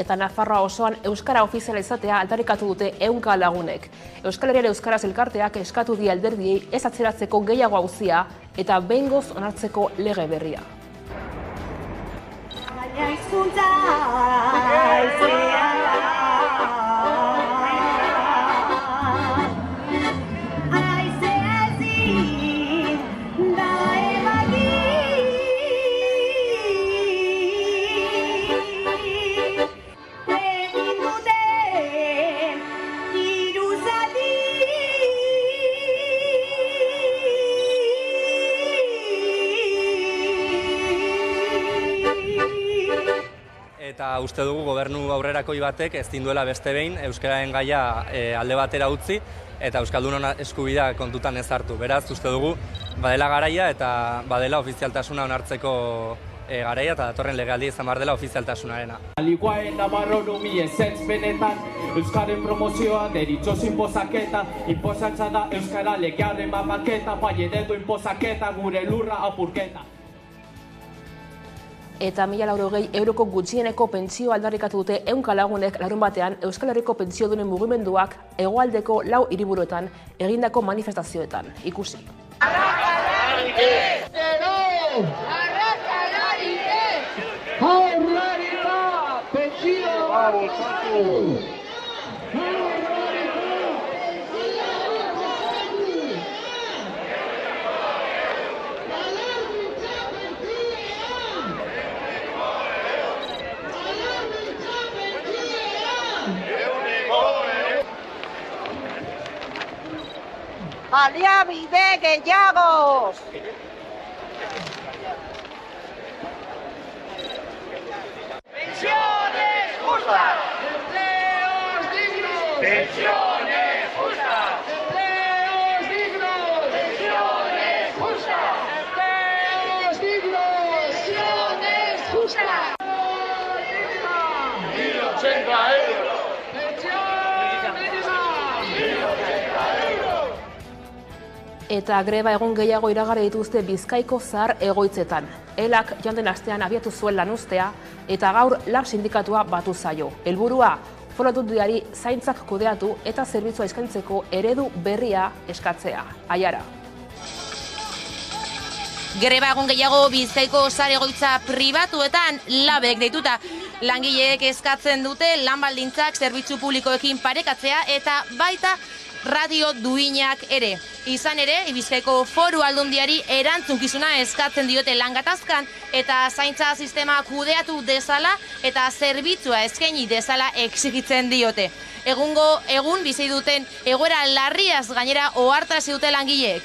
eta Nafarroa osoan euskara ofiziala izatea aldarrikatu dute 100 lagunek. Euskal Herrian Euskaraz elkarteak eskatu die alderdiei ez atzeratzeko gehiago auzia eta behingoz onartzeko lege berria. Eta uste dugu gobernu aurrerakoi batek ezin duela beste behin euskararen gaia alde batera utzi eta euskaldunon eskubidea kontutan ez hartu. Beraz, uste dugu badela garaia eta badela ofizialtasuna onartzeko garaia eta datorren legealdia izan behar dela ofizialtasunarena. Aliguaen nabarronumi ezetz benetan, euskaren promozioa deritxoz inpozaketa, inpozatza da euskara legearen mapaketa, bai eredu inpozaketa, gure lurra apurketa. Eta 1.080 euroko gutxieneko pentsio aldarrikatu dute 100 lagunek larunbatean Euskal Herriko pentsiodunen mugimenduak hegoaldeko 4 hiriburuetan egindako manifestazioetan. Ikusi. Baliabide gehiago! ¡Pensiones justas! ¡Empleos dignos! ¡Pensiones justas! ¡Empleos dignos! ¡Pensiones justas! ¡Empleos dignos! ¡Pensiones justas! 1.080 euros! Eta greba egun gehiago iragarri dituzte Bizkaiko zahar egoitzetan. Elak joan den astean abiatu zuen lanuztea eta gaur lab sindikatua batu zaio. Helburua foru aldundiari zaintzak kudeatu eta zerbitzua eskaintzeko eredu berria eskatzea. Aiara. Greba egun gehiago Bizkaiko zahar egoitza pribatuetan labek deituta. Langileek eskatzen dute lan baldintzak zerbitzu publikoekin parekatzea eta baita radio duinak ere. Izan ere, Bizkaiko foru aldundiari erantzunkizuna eskatzen diote lan gatazkan eta zaintza sistema kudeatu dezala eta zerbitzua eskaini dezala exigitzen diote. Egun bizi duten egoera larriaz gainera ohartarazi dute langileek.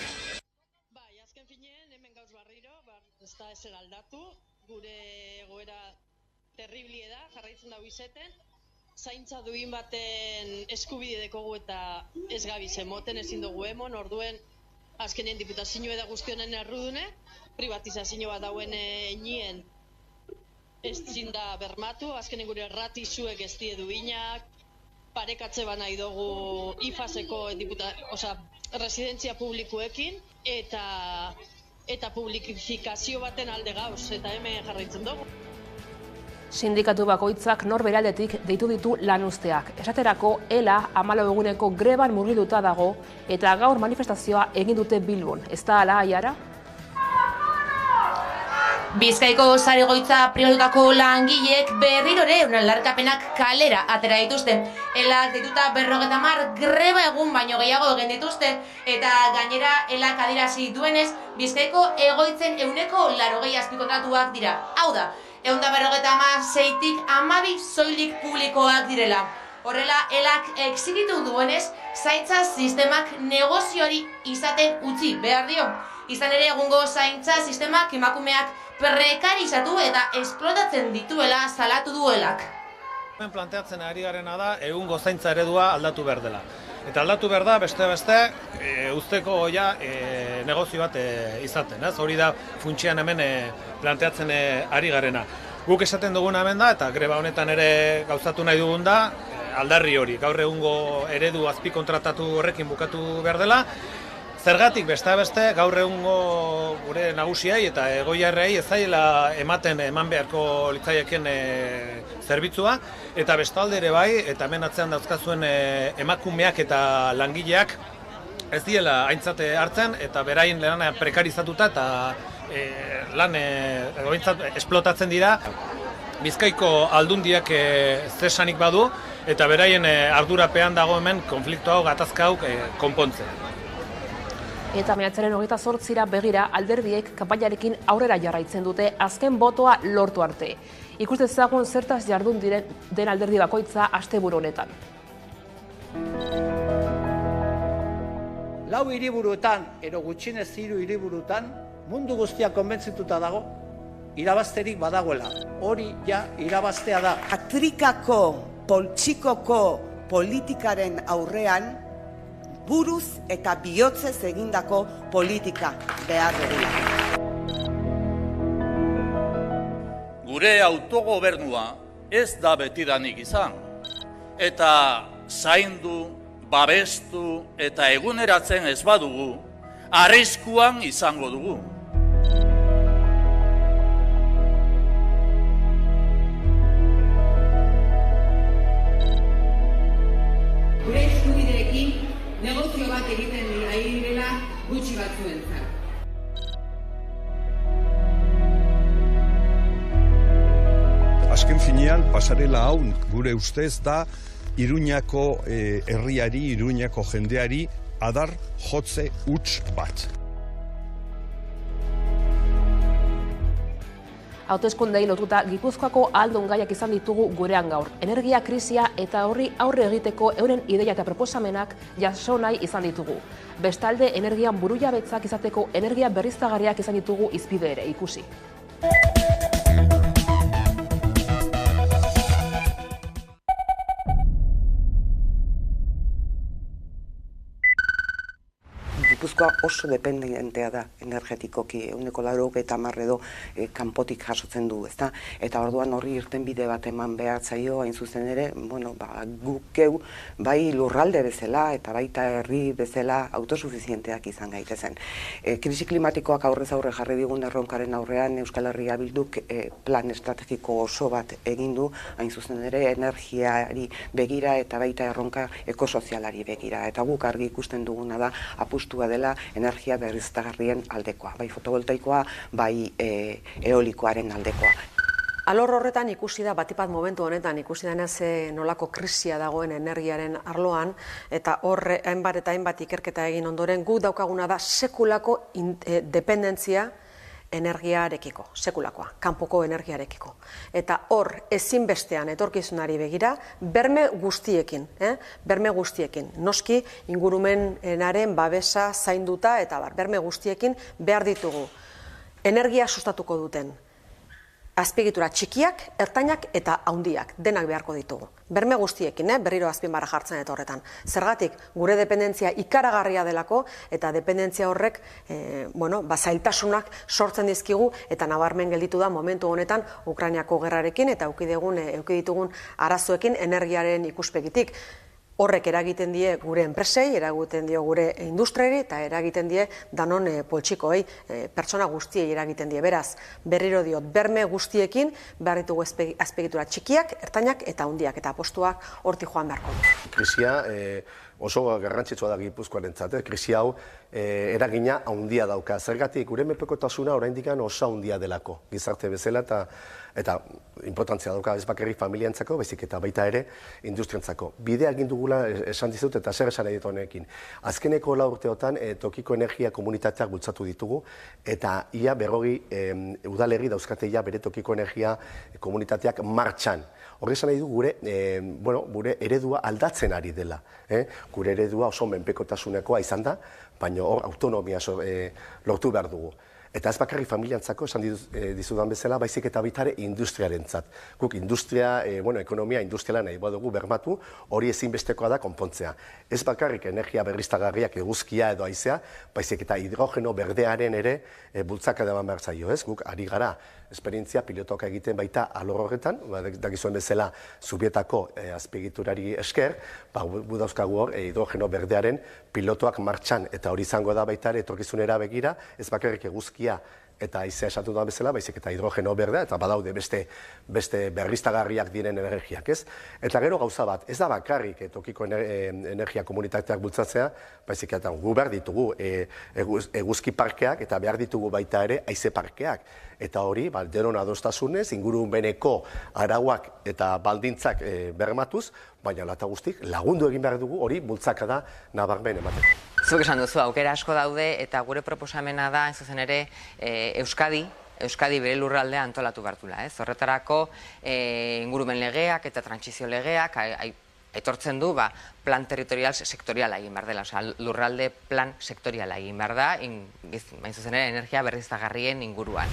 Bai, azken finean hemen gauz barriro, ez da ezer aldatu, gure egoera terriblie da, jarraitzen dago izeten. Zaintza duin baten eskubide dekogu eta ez gabiz emoten ezin dugu emon, orduen azkenen diputazio da guztionen errudune, privatizazio bat dauen nien ez zinda bermatu, azkenen gure ratizuek ez die duinak, parekatze ba nahi dugu IFASeko residentzia publikoekin eta publifikazio baten alde gauz, eta hemen jarraitzen dugu. Sindikatu bakoitzak norbere aldetik deitu ditu lanuzteak. Esaterako, ELA 14 eguneko greban murgilduta dago eta gaur manifestazioa egin dute Bilbon. Ez da hala, Aiara? Bizkaiko zahar egoitza pribatutako langileek berrirore aldarrikapenak kalera atera dituzte. Elak deituta 50 greba egun baino gehiago egin dituzte eta gainera elak adierazi duenez Bizkaiko egoitzen 180 azpikontratuak dira. Hau da, 156tik 12 soilik publikoak direla. Horrela, elak exigitu duenez, zaintza sistemak negozioari izaten utzi behar dio. Izan ere, egungo zaintza sistemak emakumeak prekarizatu eta esplotatzen dituela salatu duelak. Hemen planteatzen ari garena da, egungo zaintza eredua aldatu behar dela. Eta aldatu behar da, beste usteko negozio bat izaten. Hori da funtsian hemen planteatzen ari garena. Guk esaten duguna hemen da, eta greba honetan ere gauzatu nahi dugun da, aldarri hori. Gaur egungo eredu azpikontratatu horrekin bukatu behar dela. Zergatik beste gaur egungo gure nagusiai eta egoiarrei ez zaiela eman beharko litzaieken zerbitzua, eta bestalde ere bai, eta hemen atzean dauzkazuen emakumeak eta langileak ez diela aintzate hartzen, eta beraien lana prekarizatuta eta lan esplotatzen dira. Bizkaiko aldundiak zesanik badu, eta beraien ardurapean dago hemen konflikto hau, gatazka hau konpontzea. Eta maiatzaren 28ra begira alderdiek kanpainarekin aurrera jarraitzen dute azken botoa lortu arte. Ikus dezagun zertaz jardun den alderdi bakoitza asteburu honetan. 4 hiriburuetan, edo gutxienez 3 hiriburuetan, mundu guztia konbentzituta dago, irabazterik badagoela. Hori ja irabaztea da. Atrikako, poltsikoko politikaren aurrean, buruz eta bihotzez egindako politika behar dugula. Gure autogobernua ez da betidanik izan, eta zaindu, babestu eta eguneratzen ez badugu, arriskuan izango dugu. Gure eskubideekin negozio bat egiten ari direla gutxi batzuentzat. Azken finean, pasarela hau gure ustez da Iruñako herriari, Iruñako jendeari adar jotze huts bat. Hauteskundei lotuta Gipuzkoako aldongaiak izan ditugu gurean gaur. Energia krisia eta horri aurre egiteko euren ideia eta proposamenak jaso nahi izan ditugu. Bestalde, energian burujabetzak izateko energia berriztagarriak izan ditugu hizpide ere ikusi. Gipuzkoa oso dependentea da energetikoki, 90% edo kanpotik jasotzen du, ezta? Eta orduan horri irtenbide bat eman behar zaio, hain zuzen ere, gukeu bai lurralde bezala eta baita herri bezala autosufizienteak izan gaitezen. Krisi klimatikoak aurrez aurre jarri digun erronkaren aurrean Euskal Herria Bilduk plan estrategiko oso bat egin du, hain zuzen ere energiari begira eta baita erronka ekosozialari begira. Eta guk argi ikusten duguna da apustua dela energia berriztagarrien aldekoa, bai fotovoltaikoa, bai eolikoaren aldekoa. Alor horretan ikusi da, batipat momentu honetan ikusi denez nolako krisia dagoen energiaren arloan, eta hor hainbat ikerketa egin ondoren guk daukaguna da sekulako dependentzia energiarekiko, sekulakoa, kanpoko energiarekiko. Eta hor ezinbestean etorkizunari begira, berme guztiekin, noski ingurumenaren babesa zainduta eta berme guztiekin behar ditugu. Energia sustatuko duten azpiegitura txikiak, ertainak eta handiak, denak beharko ditugu. Berme guztiekin, berriro azpimarra jartzen eta horretan. Zergatik, gure dependentzia ikaragarria delako, eta dependentzia horrek, zailtasunak sortzen dizkigu, eta nabarmen gelditu da momentu honetan Ukrainiako gerrarekin, eta eduki ditugun arazoekin energiaren ikuspegitik. Horrek eragiten die gure enpresei, eragiten dio gure industriari eta eragiten die danon poltsikoei, pertsona guztiei eragiten die. Beraz, berriro diot, berme guztiekin behar ditugu azpiegitura txikiak, ertainak eta handiak eta apostuak hortik joan beharko du. Krisia oso garrantzitsua da Gipuzkoarentzat, krisi hau eragina handia dauka. Zergatik, gure menpekotasuna oraindik oso handia delako, gizarte bezala eta importantzia dauka ez bakarrik familiantzako, baizik eta baita ere industriantzako. Bidea egin dugula esan dizut eta zer esan edit honekin. Azkeneko 4 urteotan tokiko energia komunitateak bultzatu ditugu eta ia 40 udalerri dauzkate ia bere tokiko energia komunitateak martxan. Horrezan nahi du gure eredua aldatzen ari dela. Gure eredua oso menpekotasunekoa izan da, baina hor autonomia lortu behar dugu. Eta ez bakarrik familiantzako, esan dizudan bezala, baizik eta baitare industriarentzat. Guk industria, ekonomia industriala nahi badugu bermatu, hori ezinbestekoa da konpontzea. Ez bakarrik energia berriztagarriak eguzkia edo haizea, baizik eta hidrogeno berdearen ere bultzaka eman behar zaio, ez? Guk ari gara esperientzia pilotoka egiten baita alor horretan, dakizuen bezala Zubietako azpiegiturari esker, gu dauzkagu hor hidrogeno berdearen pilotoak martxan, eta hori izango da baita ere etorkizunera begira, ez bakarrik eguzkia eta haizea esatu da bezala, baizik eta hidrogeno berdea, eta badaude beste berriztagarriak diren energiak, ez? Eta gero gauza bat, ez da bakarrik tokiko energia komunitateak bultzatzea, baizik eta gu behar ditugu eguzki parkeak, eta behar ditugu baita ere haize parkeak. Eta hori, denon adostasunez, ingurumeneko arauak eta baldintzak bermatuz, baina lata guztik lagundu egin behar dugu hori bultzakada nabarmen emateko. Zuk esan duzu, aukera asko daude eta gure proposamena da, ez zuzen ere, Euskadi bere lurraldea antolatu behartula. Horretarako ingurumen legeak eta trantsizio legeak aitortzen du plan territorial sektoriala egin behar dela, lurralde plan sektoriala egin behar da, bain zuzen ere, energia berriztagarrien inguruan.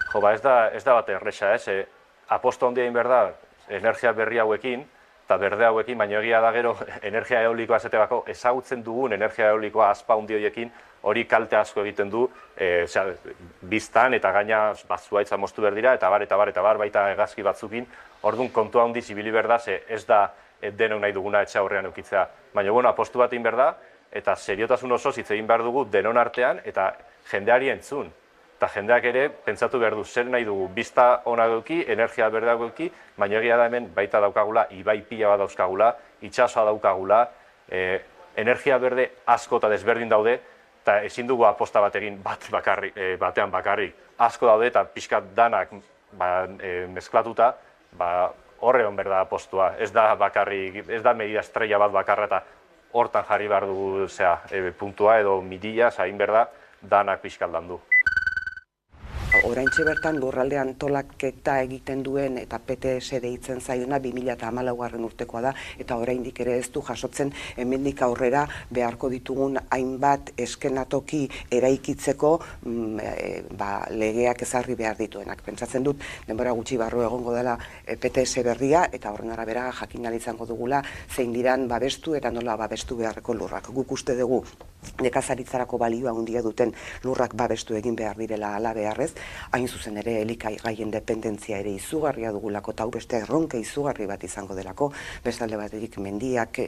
Jo, ez da bat erresa, aposto handia egin behar da energia berri hauekin, eta berde hauekin, baina egia da gero energia eolikoa ezetebako ezagutzen dugun energia eolikoa azpa handi horiekin hori kalte asko egiten du biztan eta gaina zuhaitza moztu behar dira, eta bar baita hegazki batzukin, orduan kontua handiz ibili behar da, ez da denok nahi duguna etxe aurrean eukitzea. Baina, apostu bat egin behar da, eta seriotasun oso hitz egin behar dugu denon artean, eta jendeari entzun. Eta jendeak ere, pentsatu behar du, zer nahi dugu, bizta ona duki, energia berdea duki, baina egia da hemen baita daukagula, ibai pila bat dauzkagula, itxasoa daukagula, energia berde asko eta desberdin daude, eta ezin dugu aposta bat egin batean bakarrik. Asko daude eta pixkat danak mezklatuta, horre hon berda apostua. Ez da bakarrik, ez da medida estrella bat bakarra eta hortan jarri behar dugu puntua edo midilla, hain berda, danak pixkat landu. Oraintxe bertan lurralde antolaketa egiten duen eta PTS deitzen zaiona 2014 urtekoa da, eta oraindik ere ez du jasotzen hemendik aurrera beharko ditugun hainbat eskenatoki eraikitzeko legeak ezarri behar dituenak. Pentsatzen dut, denbora gutxi barru egongo dela PTS berria, eta horren arabera jakin ahal izango dugula zein diran babestu eta nola babestu beharreko lurrak. Guk uste dugu nekazaritzarako balioa handia duten lurrak babestu egin behar direla hala beharrez, hain zuzen ere elikagaien dependentzia ere izugarria dugulako, eta hau beste erronka izugarri bat izango delako, bestalde batetik mendiak,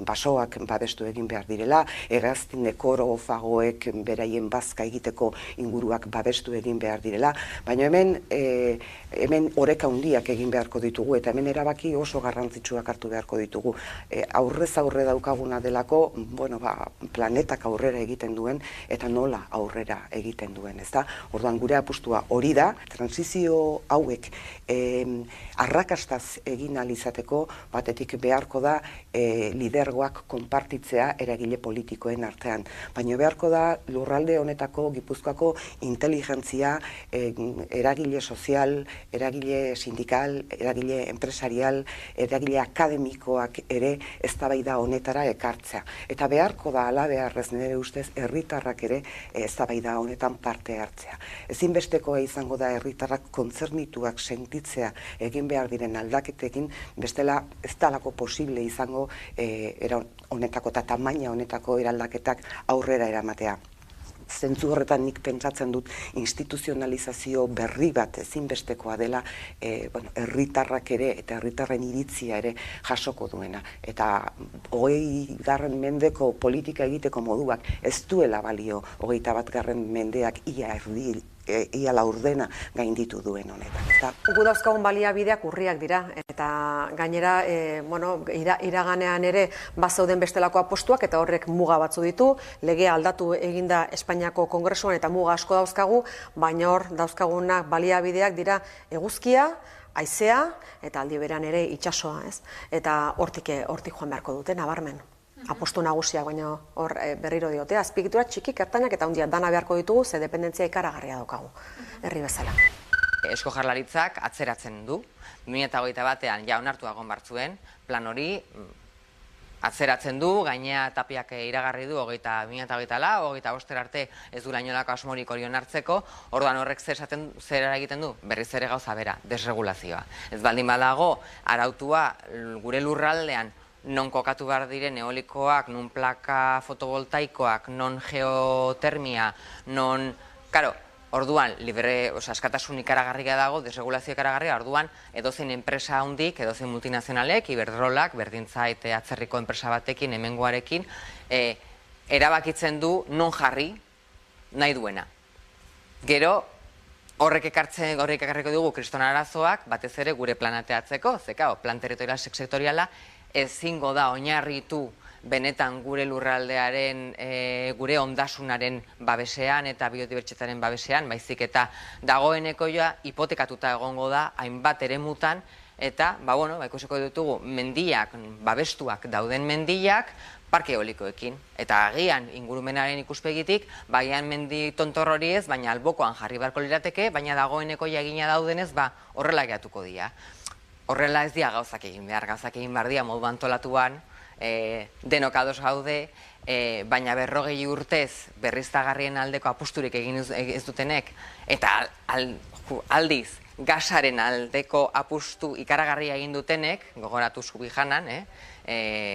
basoak babestu egin behar direla, hegaztin ekorofagoek beraien bazka egiteko inguruak babestu egin behar direla, baina hemen oreka handiak egin beharko ditugu, eta hemen erabaki oso garrantzitsuak hartu beharko ditugu. Aurrez aurre daukaguna delako, planetak aurrera egiten duen, eta nola aurrera egiten duen, ezta? Orduan gure apustua hori da, transizio hauek arrakastaz egin ahal izateko, batetik beharko da lidergoak konpartitzea eragile politikoen artean. Baina beharko da lurralde honetako Gipuzkoako inteligentzia, eragile sozial, eragile sindikal, eragile empresarial, eragile akademikoak ere eztabaida honetara ekartzea. Eta beharko da hala beharrez nire ustez herritarrak ere eztabaida honetan parte hartzea. Ezinbestekoa izango da herritarrak kontzernituak sentitzea egin behar diren aldaketekin, bestela ez dalako posible izango era honetako eta tamaina honetako eraldaketak aurrera eramatea. Zentzu horretan nik pentsatzen dut instituzionalizazio berri bat ezinbestekoa dela herritarrak ere eta herritarren iritzia ere jasoko duena. Eta 20. mendeko politika egiteko moduak ez duela balio 21. mendeak ia laurdena gainditu duen honetan. Gu dauzkagun baliabideak urriak dira, eta gainera iraganean ere bazauden bestelako apostuak, eta horrek muga batzu ditu, legea aldatu eginda Espainiako Kongresuan eta muga asko dauzkagu, baina hor dauzkagunak baliabideak dira eguzkia, haizea eta aldi berean ere itsasoa, ez? Eta hortik joan beharko dute nabarmen. Apostu nagusiak, baina hor berriro diote, azpiegitura txikik, ertainak eta handiak dana beharko ditugu, ze dependentzia ikaragarria daukagu, herri bezala. Eusko Jaurlaritzak atzeratzen du, 2021 ja onartu egon bartzuen, plan hori atzeratzen du, gainea Tapiak iragarri du 2024 arte ez du inolako asmorik hori onartzeko, orduan horrek zer egiten du? Berriz ere gauza bera, desregulazioa. Ez baldin badago, arautua gure lurraldean non kokatu behar diren eolikoak, non plaka fotovoltaikoak, non geotermia, non... Karo, orduan, askatasun ikaragarria dago, desregulazio ikaragarria, orduan, edozein enpresa hundik, edozein multinazionalek, Iberdrolak, berdintzait atzerriko enpresa batekin, hemengoarekin, erabakitzen du non jarri nahi duena. Gero, horrek ekarriko dugu kriston arazoak, batez ere gure planateatzeko, zekao, plan territorial sektoriala, ezingo da oinarritu benetan gure lurraldearen, gure ondasunaren babesean eta biodibertsitatearen babesean, baizik eta dagoeneko hipotekatuta egongo da hainbat eremutan, eta, ikusiko ditugu, mendiak, babestuak dauden mendiak, parke eolikoekin. Eta agian ingurumenaren ikuspegitik, bagian mendi tontor hori ez, baina albokoan jarri beharko lirateke, baina dagoeneko jagina daudenez, horrela gehiatuko dira. Horrela ez dira gauzak egin behar dira modu antolatuan, denok ados gaude, baina 40 urtez berriztagarrien aldeko apusturik egin ez dutenek, eta aldiz gasaren aldeko apustu ikaragarria egin dutenek, gogoratu Subijanan,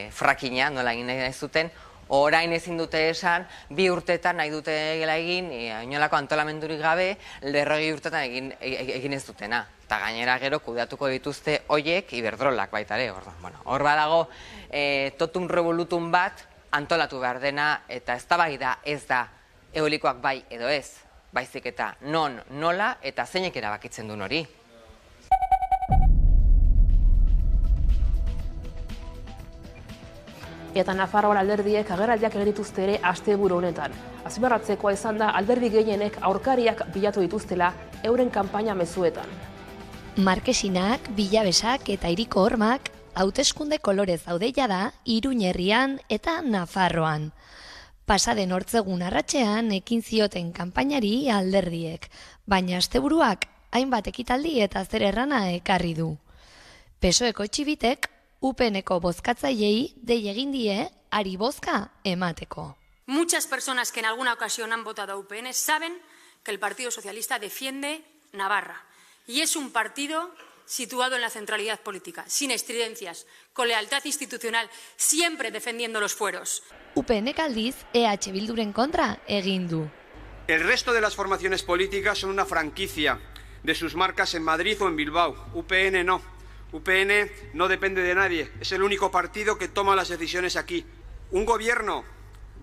frakina nola egin nahi zuten, orain ezin dute esan, 2 urtetan nahi dute egin, inolako antolamendurik gabe, 40 urtetan egin ez dutena. Eta gainera gero kudeatuko dituzte hoiek Iberdrolak baita ere. Hor badago totum revolutum bat antolatu behar dena, eta eztabaida ez da eolikoak bai edo ez, baizik eta non, nola eta zeinek erabakitzen duen hori. Eta Nafarroan alderdiek agerraldiak egin dituzte ere asteburu honetan. Azpimarratzekoa izan da alderdi gehienek aurkariak bilatu dituztela euren kanpaina mezuetan. Markesinak, Bilabesak eta Hiriko Hormak hauteskunde kolorez daudeia da Iruñ herrian eta Nafarroan. Pasaden hortzegun arratsean ekin zioten kanpainari alderdiek, baina asteburuak hainbat ekitaldi eta zer errana ekarri du. PSOEko txibitek UPNeko bozkatzaileei dei egin die ari bozka emateko. Muchas personas que en alguna ocasión han votado a UPN saben que el Partido Socialista defiende Navarra. Y es un partido situado en la centralidad política, sin estridencias, con lealtad institucional, siempre defendiendo los fueros. UPNek aldiz EH Bilduren kontra egin du. El resto de las formaciones políticas son una franquicia de sus marcas en Madrid o en Bilbao. UPN no. UPN no depende de nadie. Es el único partido que toma las decisiones aquí. Un gobierno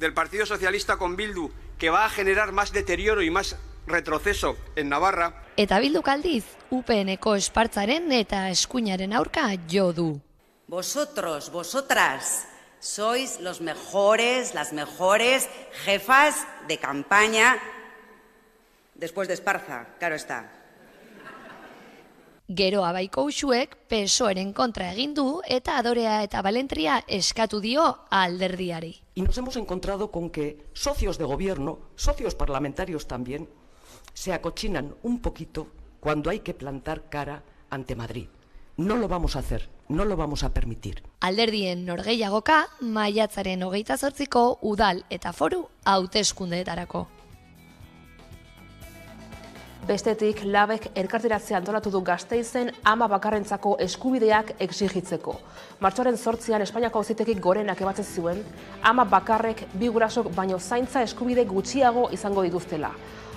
del Partido Socialista con Bildu que va a generar más deterioro y más retroceso en Navarra. Eta Bilduk aldiz, UPNeko espartzaren eta eskuinaren aurka jo du. Vosotros, vosotras, sois los mejores, las mejores jefas de campaña después de Esparza, claro está. Gero Abaiko Uxuek PSOEren kontra egin du eta adorea eta balentria eskatu dio alderdiari. Y nos hemos encontrado con que socios de gobierno, socios parlamentarios también, se acochinan un poquito cuando hay que plantar cara ante Madrid. No lo vamos a hacer, no lo vamos a permitir. Alderdien norgehiagoka, maiatzaren 28ko udal eta foru hauteskundeetarako. Bestetik, Labek elkarteratzea antolatu du Gasteizen ama bakarrentzako eskubideak exigitzeko. Martxoaren 8an Espainiako Auzitegik gorenak ebatzen zuen, ama bakarrek 2 gurasok baino zaintza eskubide gutxiago izango dituztela.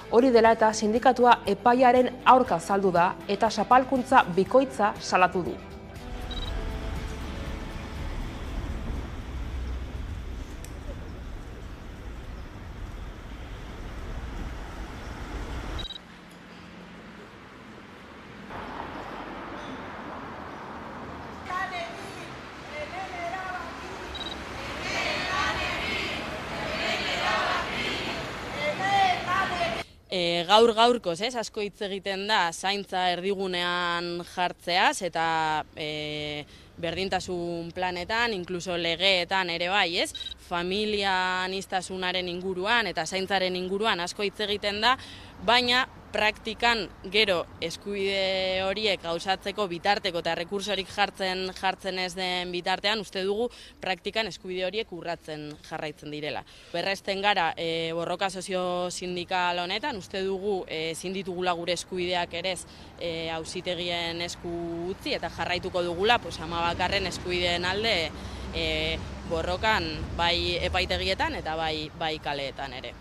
Hori dela eta sindikatua epaiaren aurka azaldu da eta zapalkuntza bikoitza salatu du. Gaur-gaurkoz, asko hitz egiten da zaintza erdigunean jartzeaz eta berdintasun planetan, inkluso legeetan ere bai, familia aniztasunaren inguruan eta zaintzaren inguruan asko hitz egiten da, baina praktikan gero eskubide horiek gauzatzeko bitarteko eta rekursorik jartzen ez den bitartean, uste dugu praktikan eskubide horiek urratzen jarraitzen direla. Berresten gara borroka sozio-sindikal honetan, uste dugu ezin ditugula gure eskubideak ere auzitegien esku utzi eta jarraituko dugula 12 eskubideen alde borrokan bai epaitegietan eta bai kaleetan ere.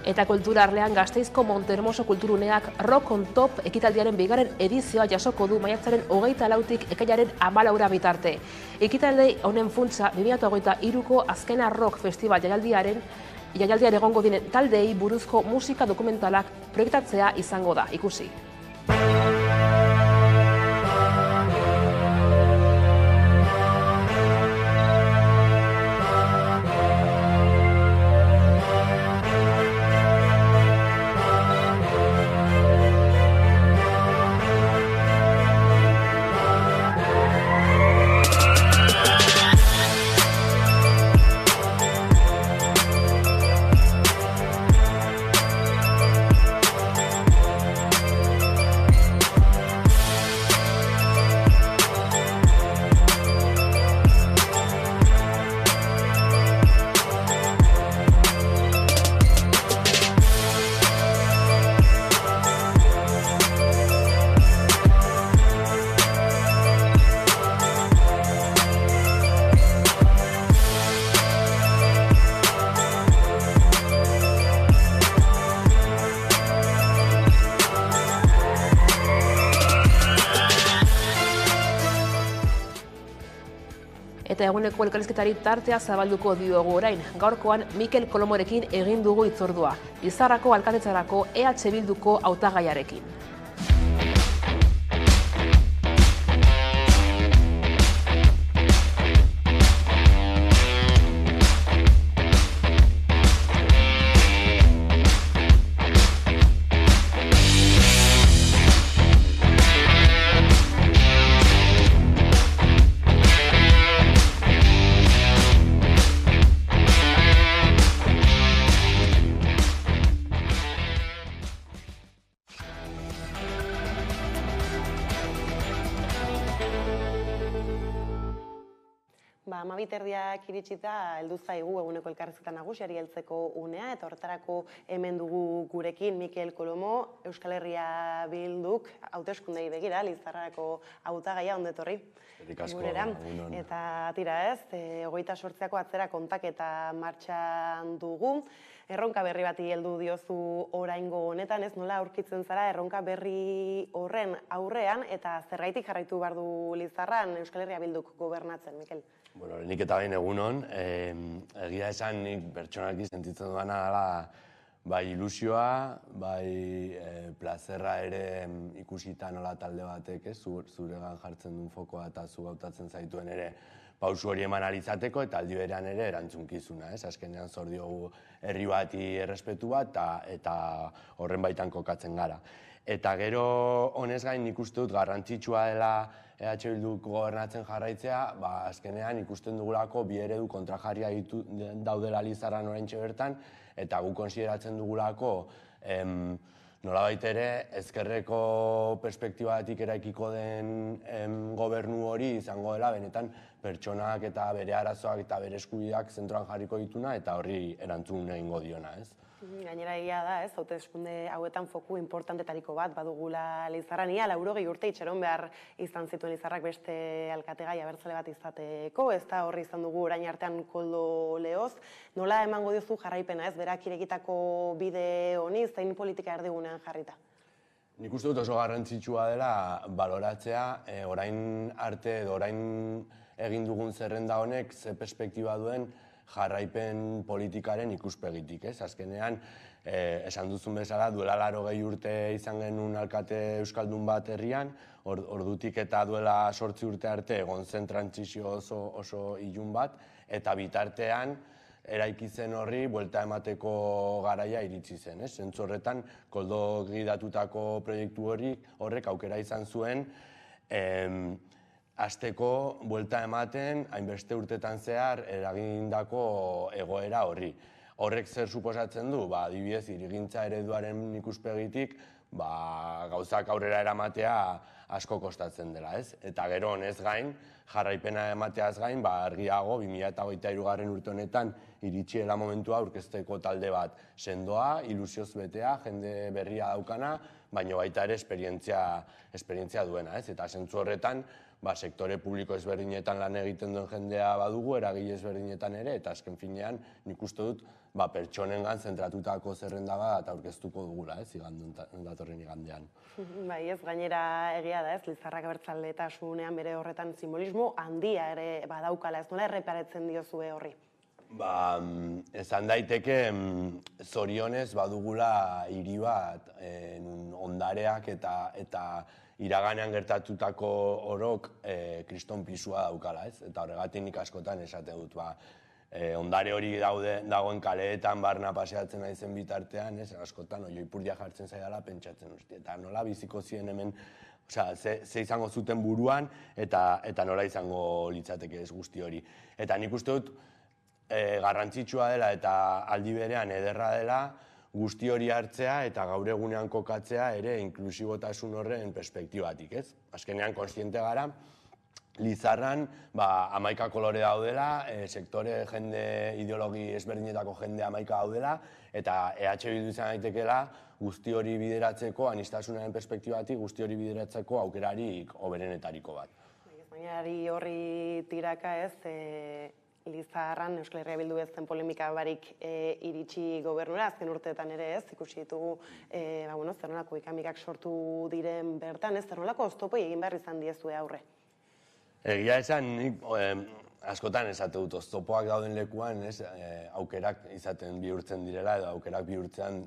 Eta kultura arlean Gasteizko Montermoso kulturuneak Rock on Top ekitaldiaren 2. edizioa jasoko du maiatzaren 24tik ekainaren 14 bitarte. Ekitaldi honen funtsa 2023ko azkena rock festival jaialdian egongo diren taldeei buruzko musika dokumentalak proiektatzea izango da, ikusi. Eta eguneko elkarrizketari tartea zabalduko diogu orain. Gaurkoan Mikel Kolomorekin egin dugu hitzordua. Lizarrako alkatetzarako EH Bilduko hautagaiarekin. Amabiterdiak iritsita heldu zaigu eguneko elkarrizketa nagusiari heltzeko unea eta horretarako hemen dugu gurekin Mikel Kolomo, Euskal Herria Bilduk hauteskundei begira Lizarrako hautagaia ondetorri. Gurera. Eta tira ez, 28ko atzera kontaketa martxan dugu. Erronka berri bati heldu diozu oraingo honetan, ez nola aurkitzen zara erronka berri horren aurrean eta zergaitik jarraitu behar du Lizarran Euskal Herria Bilduk gobernatzen, Mikel? Bueno, nik eta bain egunon, egia esan nik pertsonalki sentitzen duana dela bai ilusioa, bai plazerra ere ikusita nola talde batek, zuregan jartzen duen fokoa eta zu hautatzen zaituen ere pausu hori eman alizateko eta aldi berean ere erantzunkizuna, azkenean zor diogu herri bati errespetu bat eta horren baitan kokatzen gara. Eta gero honez gain nik uste dut garrantzitsua dela EH Bilduk gobernatzen jarraitzea, azkenean ikusten dugulako bi eredu kontrajarria daudela Lizarran oraintxe bertan, eta gu konsideratzen dugulako nolabait ere ezkerreko perspektibatik eraikiko den gobernu hori izango dela benetan pertsonak eta bere arazoak eta bere eskubideak zentroan jarriko dituna eta horri erantzun egingo diona, ez? Gainera egia da, ez, hauteskunde hauetan foku importantetariko bat badugula Lizarran, ia 80 urte itxaron behar izan zituen Lizarrak beste alkategai abertzale bat izateko, ez da horri izan dugu orain artean Koldo Leoz. Nola emango diozu jarraipena, ez, berak irekitako bide honi, zein politika erdigunean jarrita? Nik uste dut oso garrantzitsua dela baloratzea, orain arte edo orain egin dugun zerrenda honek ze perspektiba duen jarraipen politikaren ikuspegitik, ez? Azkenean, esan duzun bezala, duela 80 urte izan genuen alkate euskaldun bat herrian, ordutik eta duela 8 urte arte egon zen trantsizio oso ilun bat, eta bitartean eraiki zen horri buelta emateko garaia iritsi zen. Zentzu horretan, koldo gidatutako proiektu horrek aukera izan zuen hasteko buelta ematen hainbeste urtetan zehar eragindako egoera horri. Horrek zer suposatzen du? Adibidez, hirigintza ereduaren ikuspegitik gauzak aurrera eramatea asko kostatzen dela, ez? Eta gero honez gain, jarraipena emateaz gain, argiago 2023 urte honetan iritsiela momentua aurkezteko talde bat sendoa, ilusioz betea, jende berria daukana, baina baita ere esperientzia duena, ez? Eta zentzu horretan, sektore publiko ezberdinetan lan egiten duen jendea badugu, eragile ezberdinetan ere, eta azken finean nik uste dut pertsonengan zentratutako zerrenda bat aurkeztuko dugula, ez, datorren igandean. Bai, ez, gainera egia da, ez, Lizarrak abertzaletasunean bere horretan simbolismo handia ere badaukala, ez nola erreparetzen diozue horri? Esan daiteke zorionez badugula hiri bat ondareak eta iraganean gertatutako orok kriston pisua daukala, ez? Eta horregatik nik askotan esate dut, ondare hori dagoen kaleetan barna paseatzen naizen bitartean, ez? Askotan oioipurdia jartzen zaidala pentsatzen uste. Eta nola biziko ziren hemen, ze izango zuten buruan eta nola izango litzateke ez guzti hori. Eta nik uste dut garrantzitsua dela eta aldi berean ederra dela guzti hori hartzea eta gaur egunean kokatzea ere inklusibotasun horren perspektibatik, ez? Azkenean kontziente gara, Lizarran 11 kolore daudela, sektore jende ideologi ezberdinetako jende 11 daudela, eta EH Bildu izan daitekeela guzti hori bideratzeko, anistasunaren perspektibatik guzti hori bideratzeko aukerarik hoberenetariko bat. Baina horri tiraka ez, Lizarran Euskal Herria Bildu ez zen polemika barik iritsi gobernura, azken urteetan ere ez, ikusi ditugu zer nolako ikamikak sortu diren bertan, ez zer nolako oztopoi egin behar izan diezue aurre? Egia esan, nik askotan esate dut oztopoak dauden lekuan, aukerak izaten bihurtzen direla edo aukerak bihurtzean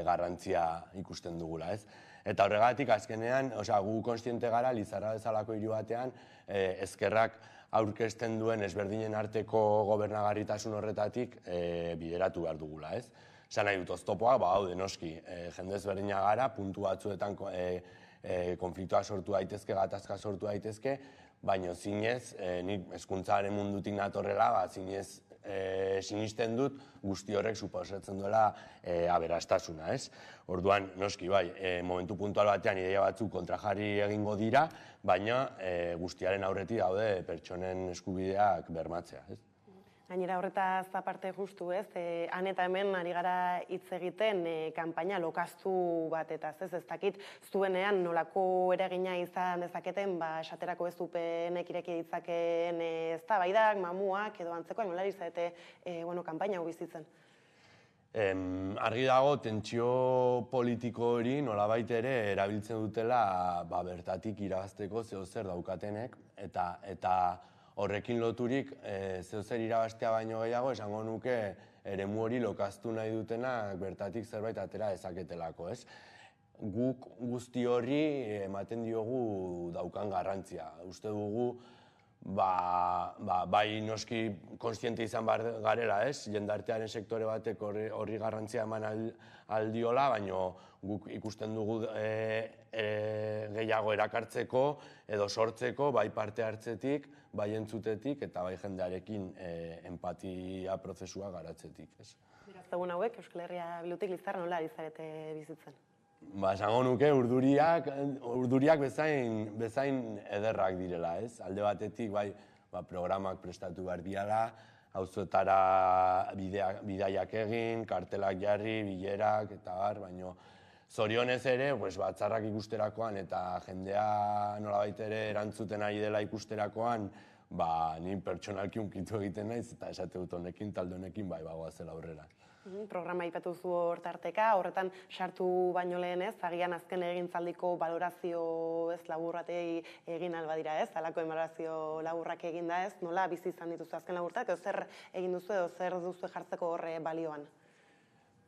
garrantzia ikusten dugula, ez? Eta horregatik azkenean, gu kontziente gara Lizarra bezalako hiri batean ezkerrak aurkezten duen ezberdinen arteko gobernagarritasun horretatik bideratu behar dugula, ez? Esan nahi dut, oztopoak haude noski, jende ezberdina gara, puntu batzuetan konfliktoa sortu daitezke, gatazka sortu daitezke, baina zinez, nik hezkuntzaren mundutik natorrela, zinez sinisten dut guzti horrek suposatzen duela aberastasuna, ez? Orduan, noski, bai, momentu puntual batean ideia batzuk kontrajarri egingo dira, baina guztiaren aurretik daude pertsonen eskubideak bermatzea, ez? Gainera horretaz aparte justu ez, han eta hemen ari gara hitz egiten kanpaina lokaztu batetaz, ez dakit zuenean nolako eragina izan dezaketen, esaterako ez UPNek ireki ditzakeen eztabaidak, mamuak edo antzekoak, nola izate kanpaina hau bizitzen? Argi dago, tentsio politiko hori nolabait ere erabiltzen dutela bertatik irabazteko zeozer daukatenek, eta horrekin loturik zeozer irabaztea baino gehiago esango nuke eremu hori lokaztu nahi dutenak bertatik zerbait atera dezaketelako, ez? Guk guzti horri ematen diogu daukan garrantzia. Uste dugu, bai noski kontziente izan garela, ez? Jendartearen sektore batek horri garrantzia eman aldiola, baina guk ikusten dugu gehiago erakartzeko edo sortzeko, bai parte hartzetik, bai entzutetik eta bai jendearekin empatia prozesua garatzetik, ez? Beraz, egun hauek, Euskal Herria Bildutik Lizarra nola ari zarete bizitzen? Esango nuke urduriak bezain ederrak direla, ez? Alde batetik, bai, programak prestatu behar diala, auzoetara bidaiak egin, kartelak jarri, bilerak, eta baino zorionez ere, batzarrak ikusterakoan eta jendea nolabait ere erantzuten ari dela ikusterakoan, ni pertsonalki unkitu egiten naiz, eta esate dut honekin, talde honekin, bai, bagoazela aurrera. Programa ipatu zu hortarteka, horretan sartu baino lehen ez, agian azken egintzaldiko balorazio ez laburratei egin albadira ez, alako balorazio laburrak egin da ez, nola bizi izan dituzu azken laburtak, edo zer egin duzu edo zer duzu jartzeko horre balioan?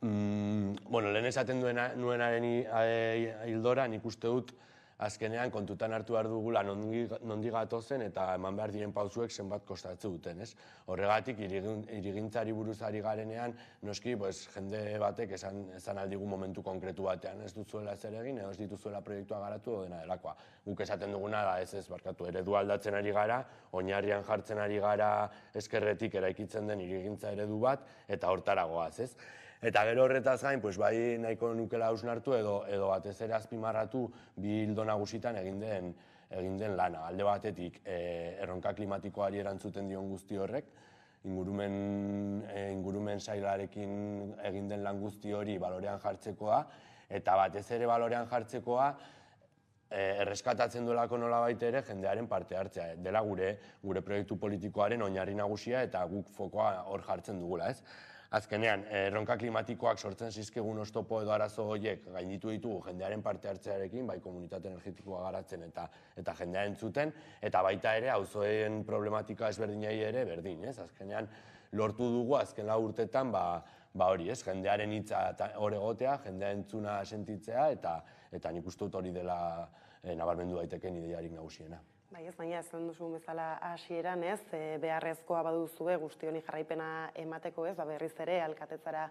Lehen esaten nuenaren hildora, nik uste dut azkenean kontutan hartu behar dugula nondi gatozen eta eman behar diren pausuek zenbat kostatze duten, ez? Horregatik, hirigintzari buruz ari garenean, noski, jende batek esan aldigu momentu konkretu batean ez duzuela zer egin, edo ez dituzuela proiektua garatu edo dena delakoa. Guk esaten duguna da ez barkatu, eredu aldatzen ari gara, oinarrian jartzen ari gara ezkerretik eraikitzen den hirigintza eredu bat, eta hortaragoaz, ez? Eta gero horretaz gain, bai nahiko nukela hausnartu edo batez ere azpimarratu bi ildo nagusitan egin den lana. Alde batetik, erronka klimatikoari erantzuten dion guzti horrek, ingurumen sailarekin egin den lan guzti hori balorean jartzekoa, eta batez ere balorean jartzekoa erreskatatzen duelako nolabait ere jendearen parte hartzea. Dela gure proiektu politikoaren oinarri nagusia eta guk fokoa hor jartzen dugula, ez? Azkenean, erronka klimatikoak sortzen zizkigun oztopo edo arazo horiek gainditu ditugu jendearen parte hartzearekin, bai komunitate energetikoa garatzen eta jendea entzuten, eta baita ere, auzoen problematika ezberdinei ere berdin, ez? Azkenean, lortu dugu azken 4 urtetan, hori, ez? Jendearen hitza hor egotea, jendea entzuna sentitzea, eta nik uste dut hori dela nabarmendu daiteken ideiarik nagusiena. Bai ez, baina esan duzun bezala hasieran ez, beharrezkoa baduzue guzti honi jarraipena emateko ez, berriz ere alkatetzara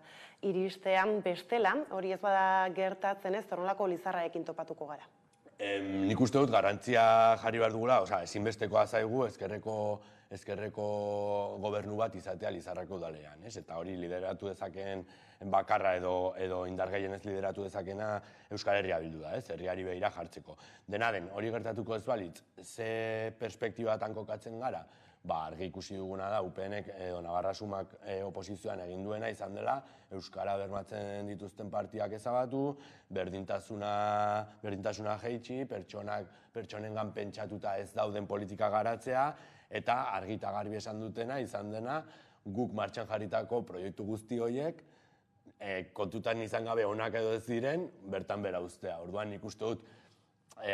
iristean bestela, hori ez bada gertatzen ez, zornolako lizarraekin topatuko gara. Nik uste dut garrantzia jarri behar dugula, ezinbestekoa zaigu ezkerreko gobernu bat izatea Lizarrako udalean, eta hori lideratu dezakeen bakarra edo indar gehienez lideratu dezakena Euskal Herria Bildu da, herriari begira jartzeko. Dena den, hori gertatuko ez balitz, ze perspektibatan kokatzen gara, argi ikusi duguna da, UPNek edo Navarra Sumak oposizioan egin duena izan dela, Euskara bermatzen dituzten partiak ezabatu, berdintasuna jeitsi, pertsonengan pentsatuta ez dauden politika garatzea, eta argi eta garbi esan dutena izan dena, guk martxan jarritako proiektu guzti horiek, kontutan izan gabe onak edo ez diren, bertan bera uztea. Orduan nik uste dut,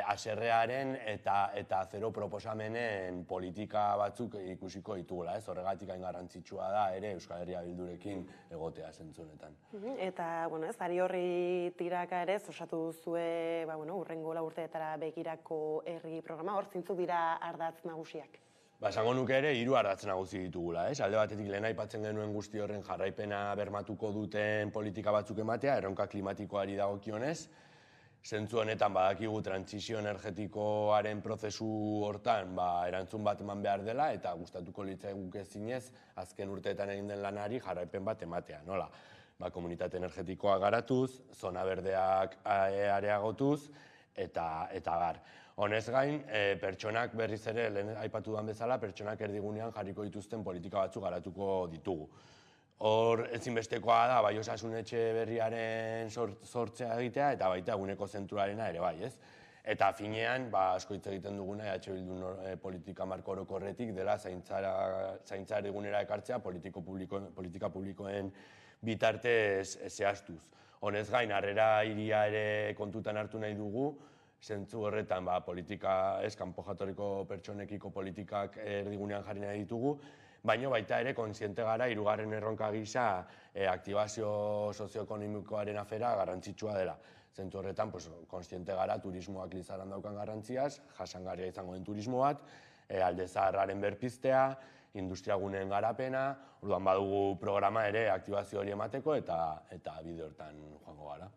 haserrearen eta zero proposamenen politika batzuk ikusiko ditugula, ez? Horregatik hain garrantzitsua da ere Euskal Herria Bildurekin egotea zentzunetan. Eta, ez, ari horri tiraka ere, osatu duzue, urrengo 4 urteetara begirako herri programa, hor zintzuk dira ardatz nagusiak? Esango nuke ere 3 ardatz nagusi ditugula, ez? Alde batetik lehen aipatzen genuen guzti horren jarraipena bermatuko duten politika batzuk ematea, erronka klimatikoari dagokionez. Zentzu honetan badakigu trantsizio energetikoaren prozesu hortan erantzun bat eman behar dela eta gustatuko litzaiguke zinez azken urteetan egin den lanari jarraipen bat ematea. Nola? Komunitate energetikoa garatuz, zona berdeak areagotuz eta gar. Honez gain, pertsonak berriz ere, lehen aipatu duan bezala, pertsonak erdigunean jarriko dituzten politika batzuk garatuko ditugu. Hor ezinbestekoa da, bai osasun etxe berriaren sortzea egitea, eta baita eguneko zentrurarena ere bai, ez? Eta finean, asko hitz egiten duguna, Bildu politika marko orokorretik dela zaintza erdigunera ekartzea politika publikoen bitartez zehaztuz. Honez gain, harrera hiria ere kontutan hartu nahi dugu, zentzu horretan politika, kanpo jatorriko pertsonekiko politikak erdigunean jarri nahi ditugu, baina baita ere kontziente gara 3. erronka gisa aktibazio sozioekonomikoaren afera garrantzitsua dela. Zentzu horretan, kontziente gara turismoak Lizarran daukan garrantziaz, jasangarria izango den turismo bat, alde zaharraren berpiztea, industriaguneen garapena, orduan badugu programa ere aktibazio hori emateko eta bide hortan joango gara.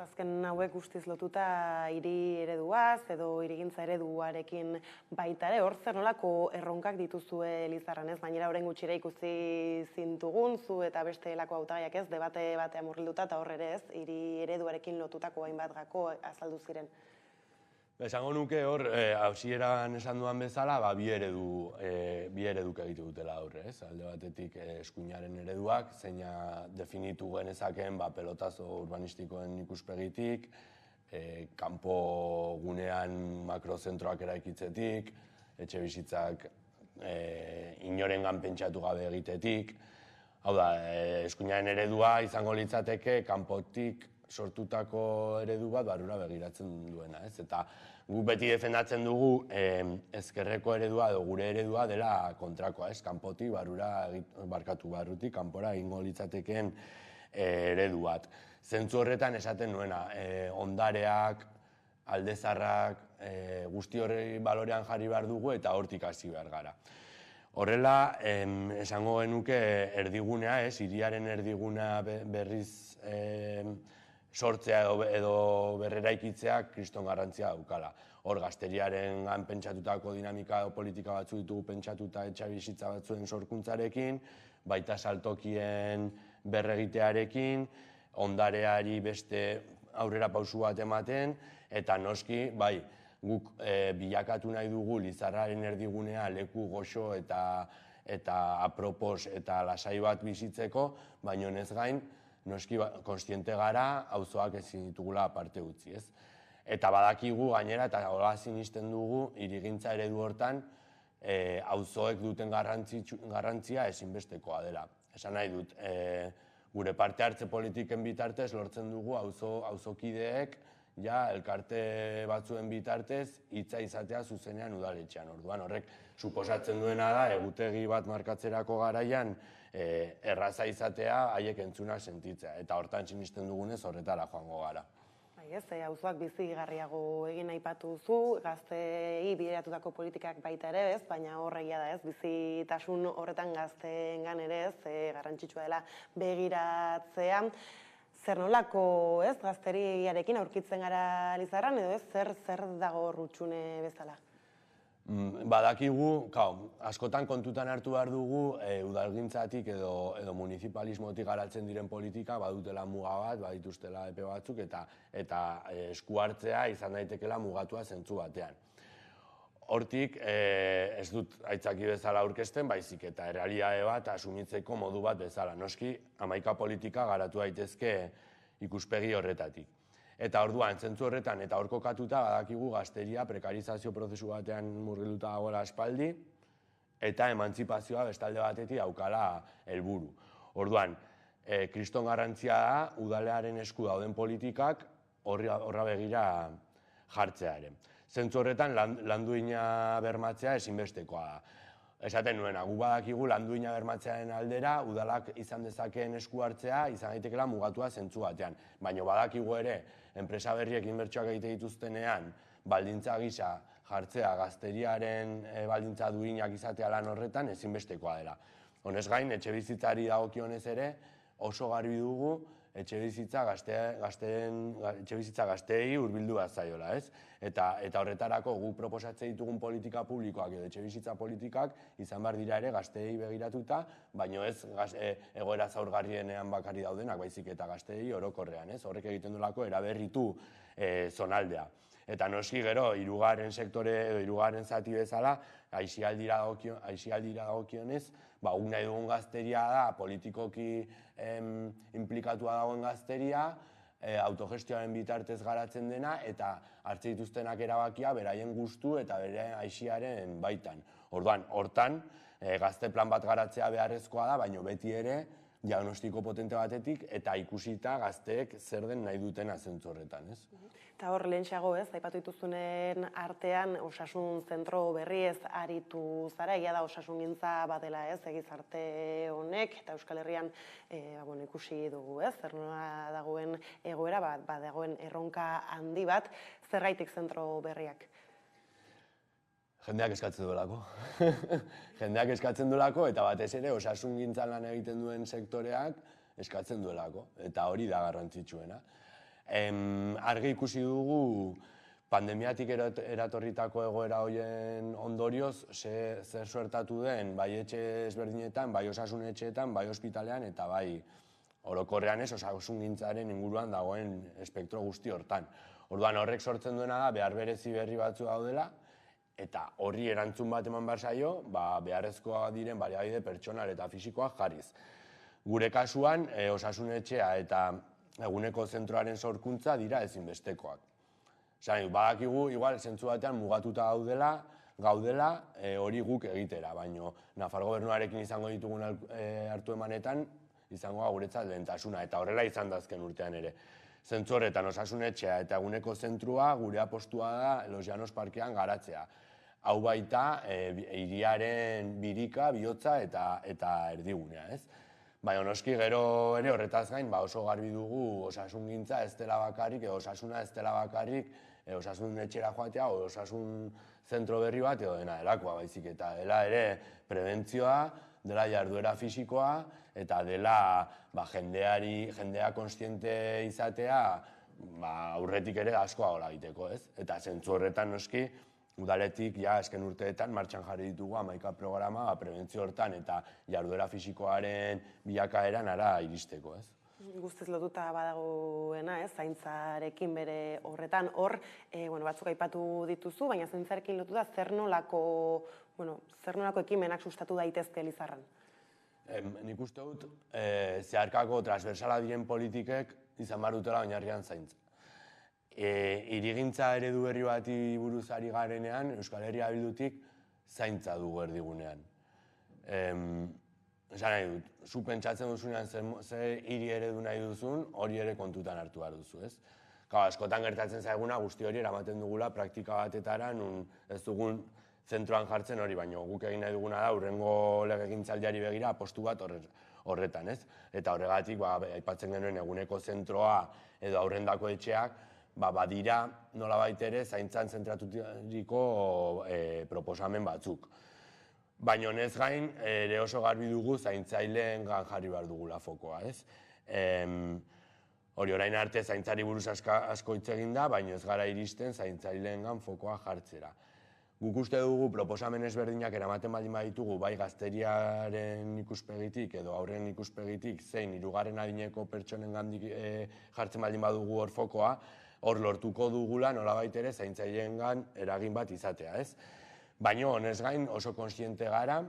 Azken hauek guztiz lotuta hiri ereduaz edo hirigintza ereduarekin baita ere, hor zer nolako erronkak dituzue Lizarran ez, baina orain gutxira ikusi zintugun, zu eta beste helako hautagaiak ez, debate batean murgilduta eta hor ere ez, hiri ereduarekin lotutako hainbat gako azaldu ziren. Esango nuke hor, hasieran esan duan bezala, bi ereduk egite dutela aurre, ez? Alde batetik eskuinaren ereduak, zeina definitu genezakeen pelotazo urbanistikoen ikuspegitik, kanpo gunean makrozentroak eraikitzetik, etxe bizitzak inorengan pentsatu gabe egitetik. Hau da, eskuinaren eredua izango litzateke kanpotik sortutako eredu bat barrura begiratzen duena, ez? Eta guk beti defendatzen dugu ezkerreko eredua edo gure eredua dela kontrakoa, ez? Kanpotik barrutik kanpora egingo litzateken eredu bat. Zentzu horretan esaten nuena, ondareak, aldezarrak guzti horri balorean jarri behar dugu eta hortik hasi behar gara. Horrela, esango genuke erdigunea, hiriaren erdigunea berriz sortzea edo berreraikitzea kriston garrantzia daukala. Hor, gazteriaren pentsatutako dinamika politika batzu ditugu pentsatuta etxabizitza batzuen sorkuntzarekin, baita saltokien berregitearekin, ondareari beste aurrera pausu bat ematen, eta noski, bai, guk bilakatu nahi dugu Lizarraren erdigunea leku goxo eta apropos eta lasai bat bizitzeko, baina honez gain, noski konstiente gara, auzoak ezin ditugula aparte utzi, ez? Eta badakigu gainera, eta hola sinisten dugu, hirigintza eredu hortan, auzoek duten garrantzia ezinbestekoa dela. Esan nahi dut, gure parte hartze politiken bitartez lortzen dugu auzokideek, elkarte batzuen bitartez, hitza izatea zuzenean udaletxean. Orduan horrek suposatzen duena da, egutegi bat markatzerako garaian, erraza izatea haiek entzuna sentitzea. Eta hortan sinisten dugunez horretara joango gara. Auzoak bizigarriago egin aipatu zu, gazteei bideratutako politikak baita ere, baina horregia da, bizitasun horretan gazteengan ere, garrantzitsua dela begiratzea. Zer nolako gazteriarekin aurkitzen gara Lizarran, edo zer dago rutxune bezala? Badakigu, askotan kontutan hartu behar dugu, udalgintzatik edo municipalismotik garatzen diren politika badutela muga bat, badituztela epe batzuk, eta esku hartzea izan daitekela mugatua zentzu batean. Hortik, ez dut aitzaki bezala aurkezten, baizik eta errealitate bat asumitzeko modu bat bezala. Noski, 11 politika garatu daitezke ikuspegi horretatik. Eta orduan, zentzu horretan eta hor kokatuta badakigu gazteria prekarizazio prozesu batean murgilduta dagoela aspaldi, eta emantzipazioa bestalde batetik daukala helburu. Orduan, kriston garrantzia da, udalearen esku dauden politikak horra begira jartzea ere. Zentzu horretan, landuina bermatzea ezinbestekoa da. Esaten nuena, gu badakigu landuina bermatzearen aldera, udalak izan dezakeen esku hartzea, izan daitekela mugatua zentzu batean. Baina badakigu ere, enpresa berriek inbertsioak egite dituztenean, baldintza gisa jartzea gazteriaren baldintza duinak izatea lan horretan ezinbestekoa dela. Honez gain, etxebizitzari dagokionez ere, oso garbi dugu, etxebizitza gazteei hurbildu bat zaiola, ez? Eta horretarako guk proposatzen ditugun politika publikoak edo etxebizitza politikak izan behar dira ere gazteei begiratuta, baino ez egoera zaurgarrienean bakari daudenak, baizik eta gazteei orokorrean, ez? Horrek egiten duelako eraberritu zonaldea. Eta noski gero, hirugarren sektore edo hirugarren zati bezala, aisialdira dagokionez, guk nahi dugun gazteria da, politikoki implikatua dagoen gazteria, autogestioaren bitartez garatzen dena, eta hartze dituztenak erabakia beraien gustu eta bere aisiaren baitan. Orduan, hortan, gazte plan bat garatzea beharrezkoa da, baina beti ere, diagnostiko potente batetik, eta ikusita gazteek zer den nahi dutena zentzu horretan, ez? Eta hor, lehentxeago aipatu dituzunen artean, osasun zentro berriez aritu zara, egia da osasungintza badela gizarte honek, eta Euskal Herrian ikusi dugu, zer nola dagoen egoera, dagoen erronka handi bat, zergaitik zentro berriak? Jendeak eskatzen duelako. Jendeak eskatzen duelako, eta batez ere osasungintzan lan egiten duen sektoreak eskatzen duelako, eta hori da garrantzitsuena. Argi ikusi dugu pandemiatik eratorritako egoera horien ondorioz zer suertatu den bai etxe ezberdinetan, bai osasun etxeetan, bai ospitalean, eta bai orokorrean ez osasungintzaren inguruan dagoen espektro guzti hortan. Orduan horrek sortzen duena da behar berezi berri batzu daudela, eta horri erantzun bat eman behar zaio, beharrezkoa diren baliabide pertsonal eta fisikoak jarriz. Gure kasuan, osasunetxea eta eguneko zentroaren sorkuntza dira ezinbestekoak. Badakigu, igual, zentzu batean mugatuta gaudela hori guk egitera, baina Nafar gobernuarekin izango ditugun hartu emanetan, izango guretzat lehentasuna, eta horrela izan da azken urtean ere. Zentzu horretan osasunetxea eta eguneko zentrua gure apostua da Los Llanos parkean garatzea. Hau baita, hiriaren birika, bihotza eta erdigunea, ez? Baina noski gero ere horretaz gain, oso garbi dugu osasungintza ez dela bakarrik, edo osasuna ez dela bakarrik osasun etxera joatea, osasun zentro berri bat edo dena delakoa baizik, eta dela ere prebentzioa, dela jarduera fisikoa, eta dela jendea konstiente izatea aurretik ere askoa gola egiteko, ez? Eta zentzu horretan noski, udaletik azken urteetan martxan jarri ditugu 11 programa prebentzio hortan eta jarduera fisikoaren bilakaeran ara iristeko, ez? Guztiz lotuta badagoena, zaintzarekin bere horretan. Hor, batzuk aipatu dituzu, baina zaintzarekin lotuta zer nolako ekimenak sustatu daitezke Lizarran? Nik uste dut, zeharkako transversala diren politikek izan behar dutela oinarrian zaintza. Hirigintza eredu berri bati buruz ari garenean, Euskal Herria Bildutik zaintza dugu erdigunean. Esan nahi dut, zu pentsatzen duzunean ze hiri eredu nahi duzun, hori ere kontutan hartu behar duzu, ez? Askotan gertatzen zaiguna guzti hori eramaten dugula praktika batetara, nun ez dugun zentroan jartzen hori, baino guk egin nahi duguna da, hurrengo legegintzaldiari begira apostu bat horretan, ez? Eta horregatik, aipatzen genuen eguneko zentroa edo aurrendako etxeak, badira nolabait ere zaintzan zentraturiko proposamen batzuk. Baina honez gain, ere oso garbi dugu zaintzaileen jarri behar dugula fokoa, ez? Hori orain arte zaintzari buruz asko hitz egin da, baina ez gara iristen zaintzaileen fokoa jartzera. Guk uste dugu proposamen ezberdinak eramaten baldin baditugu, bai gazteriaren ikuspegitik edo aurren ikuspegitik zein hirugarren adineko pertsonen gandik jartzen baldin badugu hor fokoa, hor lortuko dugula nolabait ere zaintzaileengan eragin bat izatea, ez? Baina honez gain oso kontziente gara,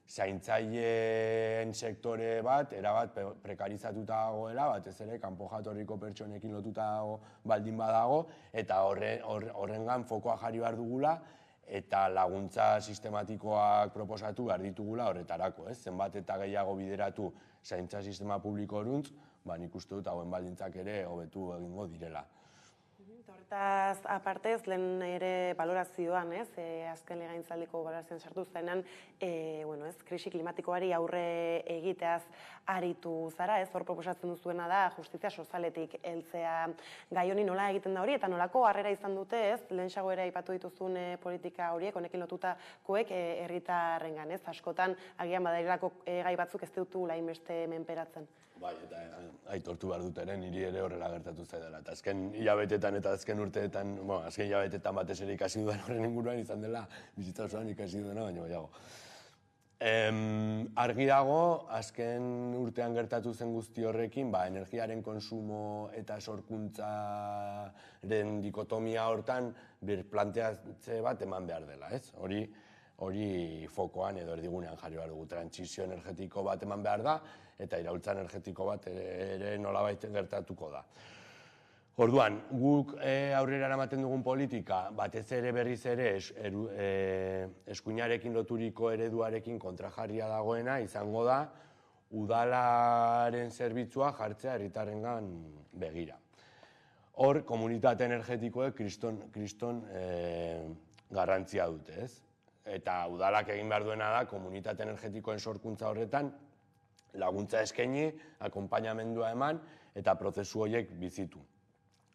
zaintzaileen sektore bat, erabat prekarizatuta dagoela, batez ere, kanpo jatorriko pertsonekin lotuta dago baldin badago, eta horrengan fokoa jarri behar dugula, eta laguntza sistematikoak proposatu behar ditugula horretarako, ez? Zenbat eta gehiago bideratu zaintza sistema publiko horuntz, nik uste dut hauen baldintzak ere hobetu egingo direla. Hortaz, apartez, lehen ere balorazioan, azken legegintzaldiko balorazioan sartu zenean, krisi klimatikoari aurre egiteaz aritu zara, hor proposatzen duzuena da justizia sozialetik heltzea gai honi nola egiten da hori, eta nolako harrera izan dute, lehenxago ere aipatu dituzun politika horiek, honekin lotutakoek herritarrengan, askotan agian badairelako gai batzuk ez dutu lainbeste menperatzen. Bai, eta aitortu behar dut ere, niri ere horrela gertatu zaidala. Eta azken hilabetetan eta azken urteetan, azken hilabetetan batez ere ikasi dudan horren inguruan izan dela, bizitza osoan ikasi dudana, baina baiago. Argi dago, azken urtean gertatu zen guzti horrekin, energiaren konsumo eta sorkuntzaren dikotomia hortan birplanteatze bat eman behar dela, ez? Hori fokoan edo erdigunean jarri behar dugu. Trantsizio energetiko bat eman behar da, eta iraultza energetiko bat ere nolabait gertatuko da. Orduan, guk aurrera eramaten dugun politika, batez ere berriz ere eskuinarekin loturiko ereduarekin kontrajarria dagoena, izango da, udalaren zerbitzua jartzea herritarrengan begira. Hor, komunitate energetikoek kriston garrantzia dute, ez? Eta udalak egin behar duena da, komunitate energetikoen sorkuntza horretan, laguntza eskaini, akonpainamendua eman, eta prozesu horiek bizitu.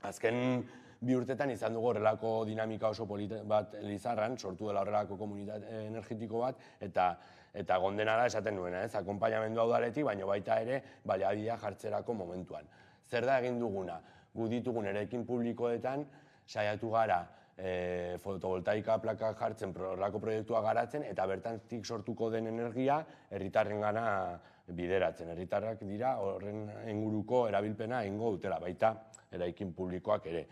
Azken bi urtetan izan dugu horrelako dinamika oso bat Lizarran, sortu dela horrelako komunitate energetiko bat, eta gondena da esaten nuena, ez? Akonpainamendua udaletik, baina baita ere baliabidea jartzerako momentuan. Zer da egin duguna? Gu ditugun eraikin publikoetan, saiatu gara fotovoltaika plaka jartzen horrelako proiektua garatzen, eta bertantik sortuko den energia herritarrengana bideratzen. Herritarrak dira horren inguruko erabilpena egingo dutela, baita eraikin publikoak ere.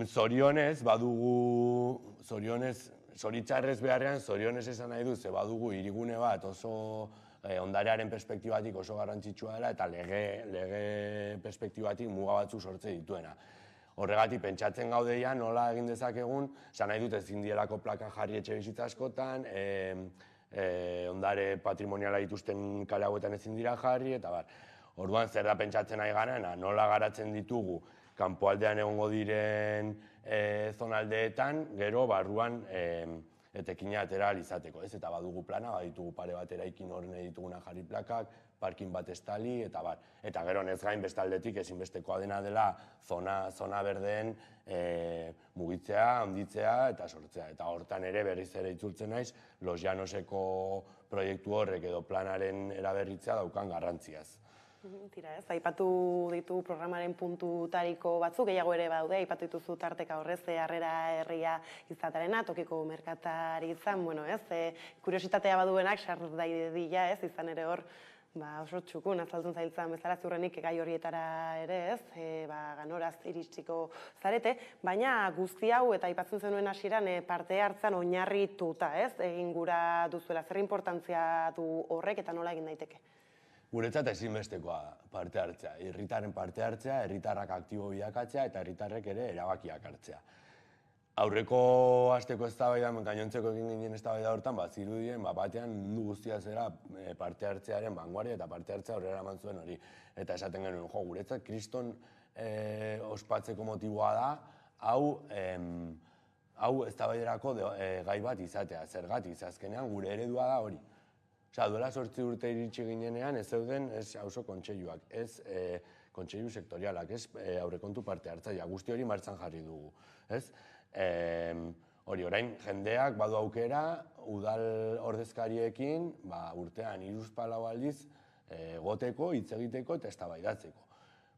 Zorionez, zoritzarrez beharrean, zorionez esan nahi du, ze badugu hirigune bat oso ondarearen perspektibatik oso garrantzitsua dela, eta lege perspektibatik muga batzu sortze dituena. Horregatik, pentsatzen gaudeia nola egin dezakegun, esan nahi dut ezin dielako plaka jarri etxe bizitza askotan, ondare patrimoniala dituzten kale hauetan ezin dira jarri, eta bar. Orduan, zer da pentsatzen nahi gana, nola garatzen ditugu kanpoaldean egongo diren zonaldeetan, gero barruan etekina atera izateko, ez? Eta badugu plana, baditugu pare bat eraikin horren dituguna jarri plakak, parkin bat estali, eta bar. Eta gero ez gain bestaldetik ezinbestekoa dena dela zona berdeen mugitzea, handitzea eta sortzea. Eta hortan ere berriz ere itzultzen naiz, Los Llanoseko proiektu horrek edo planaren eraberritzea daukan garrantziaz. Tira ez, aipatu ditu programaren puntutariko batzuk, gehiago ere badaude, aipatu dituzu tarteka horrez, harrera herria izatarena, tokiko merkataritzan, bueno ez, kuriositatea baduenak, sardaidila ez, izan ere hor, oso txukun, azaltzen zailtzen bezala ziurrenik gai horietara ere ez, ganoraz iritsiko zarete, baina guzti hau eta aipatzen zenuen hasieran parte hartzan oinarrituta ez, egin gura duzuela, zer inportantzia du horrek eta nola egin daiteke? Guretzat ezinbestekoa parte hartzea, herritarren parte hartzea, herritarrak aktibo bilakatzea eta herritarrek ere erabakiak hartzea. Aurreko asteko eztabaidan, gainontzeko egin ginen eztabaida hortan, zirudien batean mundu guztia zera parte hartzearen vanguardia eta parte hartzea aurrera eman zuen hori. Eta esaten genuen, guretzat kriston ospatzeko motiboa da, hau eztabaiderako gai bat izatea, zergatik, azkenean gure eredua da hori. Duela 8 urte iritsi ginenean ez zeuden auzo kontseiluak, ez kontseilu sektorialak, ez aurrekontu parte hartzailea, guzti hori martxan jarri dugu. Hori, orain jendeak badu aukera, udal ordezkariekin urtean 3-4 aldiz goteko, hitz egiteko eta eztabaidatzeko.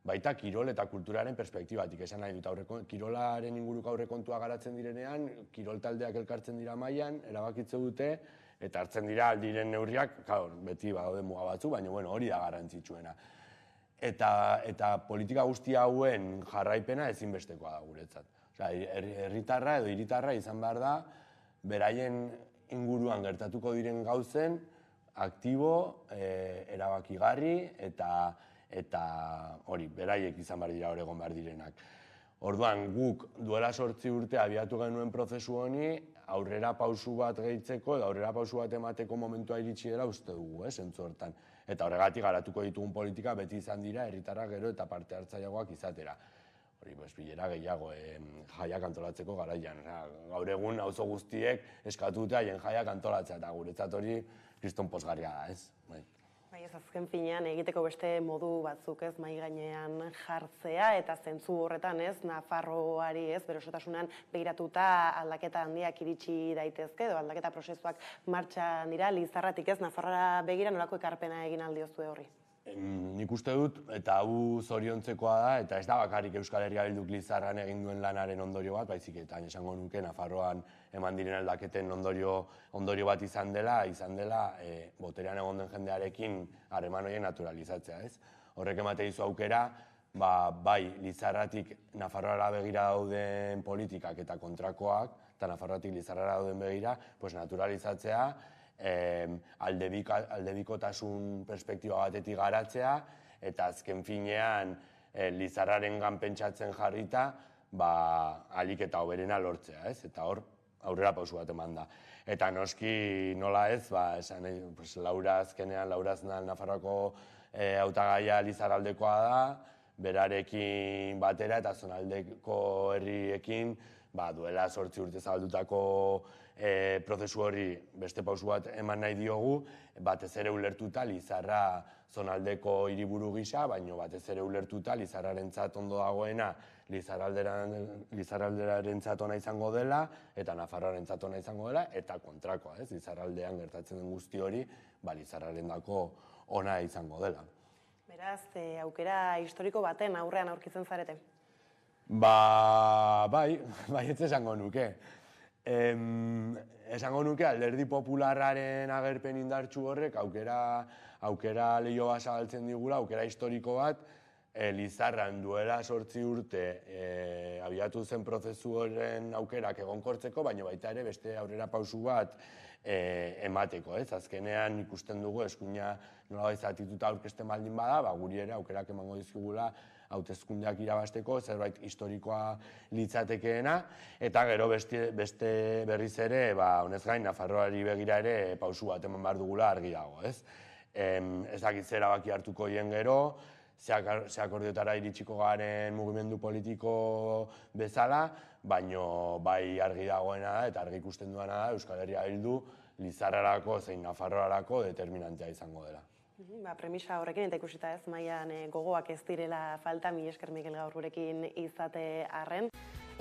Baita kirol eta kulturaren perspektibatik, esan nahi dut, kirolaren inguruko aurrekontua garatzen direnean, kirol taldeak elkartzen dira mailan, erabakitze dute, eta hartzen dira aldiren neurriak, beti badaude muga batzu, baina hori da garrantzitsuena. Eta politika guzti hauen jarraipena ezinbestekoa da guretzat. Herritarra edo hiritarra izan behar da, beraien inguruan gertatuko diren gauzen, aktibo, erabakigarri, eta hori, beraiek izan behar dira hor egon behar direnak. Orduan, guk duela 8 urte abiatu genuen prozesu honi, aurrera pausu bat gehitzeko edo aurrera pausu bat emateko momentua iritsi dela uste dugu, zentzu hortan. Eta horregatik garatuko ditugun politika beti izan dira herritarrak gero eta parte hartzaileagoak izatera. Hori, bilera gehiago, jaiak antolatzeko garaian. Gaur egun auzo guztiek eskatu dute haien jaiak antolatzea eta guretzat hori kriston pozgarria da, ez? Bai, ez azken finean egiteko beste modu batzuk ez mai gainean jartzea eta zentzu horretan ez Nafarroari ez bere osotasunean begiratuta aldaketa handiak iritsi daitezke edo aldaketa prozesuak martxan dira Lizarratik ez Nafarroara begira nolako ekarpena egin aldiozue horri? Nik uste dut, eta hau zoriontzekoa da, eta ez da bakarrik Euskal Herria Bilduk Lizarran egin duen lanaren ondorio bat, baizik eta esango nuke Nafarroan eman diren aldaketen ondorio bat izan dela boterean egon den jendearekin harreman horien naturalizatzea, ez? Horrek emate dizu aukera, bai Lizarratik Nafarroara begira dauden politikak eta kontrakoak, eta Nafarroatik Lizarrara dauden begira, naturalizatzea, aldebikotasun perspektiba batetik garatzea, eta azken finean Lizarrarengan pentsatzen jarrita, ahalik eta hoberena lortzea, ez? Eta hor, aurrera pausu bat eman da. Eta noski nola ez, Laura azkenean, Laura Aznar Nafarroako hautagaia Lizarraldekoa da, berarekin batera eta zonaldeko herriekin duela 8 urte zabaldutako prozesu hori beste pausu bat eman nahi diogu, batez ere ulertuta Lizarra zonaldeko hiriburu gisa, baina batez ere ulertuta Lizarrarentzat ondo dagoena Lizarraldearentzat ona izango dela eta Nafarroarentzat ona izango dela eta kontrakoa, ez? Lizarraldean gertatzen den guzti hori Lizarrarendako ona izango dela. Beraz, aukera historiko baten aurrean aurkitzen zarete? Bai, ez esango nuke. Esango nuke alderdi popularraren agerpen indartsu horrek aukera lehio bat zabaltzen digula, aukera historiko bat, Lizarran duela 8 urte abiatu zen prozesu horren aukerak egonkortzeko, baina baita ere beste aurrera pausu bat emateko, ez? Azkenean ikusten dugu eskuina nolabait zatituta aurkezten baldin bada, guri ere aukerak emango dizkigula hauteskundeak irabazteko, zerbait historikoa litzatekeena, eta gero beste berriz ere, honez gain, Nafarroari begira ere pausu bat eman behar dugula argi dago, ez? Ez dakit zer erabaki hartuko hien gero, ze akordiotara iritsiko garen mugimendu politiko bezala, baino bai argi dagoena da eta argi ikusten duena da Euskal Herria Bildu Lizarrarako zein Nafarroarako determinantea izango dela. Premisa horrekin eta ikusita ez, mailan gogoak ez direla falta, mila esker Mikel gaur gurekin izate arren.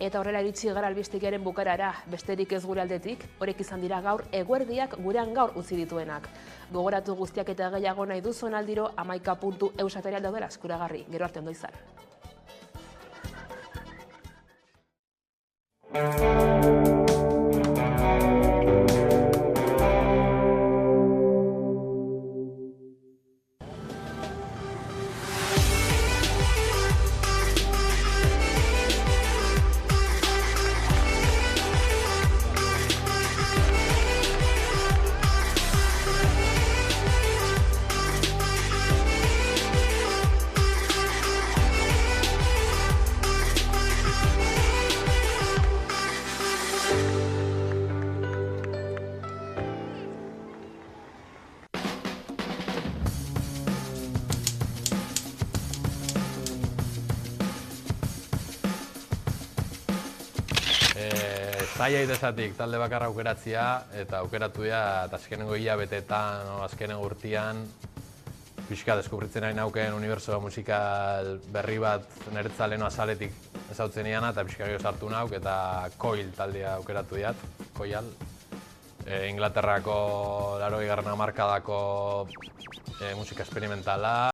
Eta horrela iritsi gara albistegiaren bukarara, besterik ez gure aldetik, horrek izan dira gaur eguerdiak gurean gaur utzi dituenak. Gogoratu guztiak eta gehiago nahi duzuen aldiro 11.eus aterial daudela eskuragarri. Gero arte ondo izan. Zaila itezatik talde bakarra aukeratzea eta aukeratu da azkenengo hilabeteetan, azkenengo urtean pixka deskubritzen ari nauken unibertso musikal berri bat niretzat leheno azaletik ezautzen iana eta pixka gehiago sartu nauk eta Coil taldea aukeratu diat, Coil. Inglaterrako 80. hamarkadako musika esperimentala.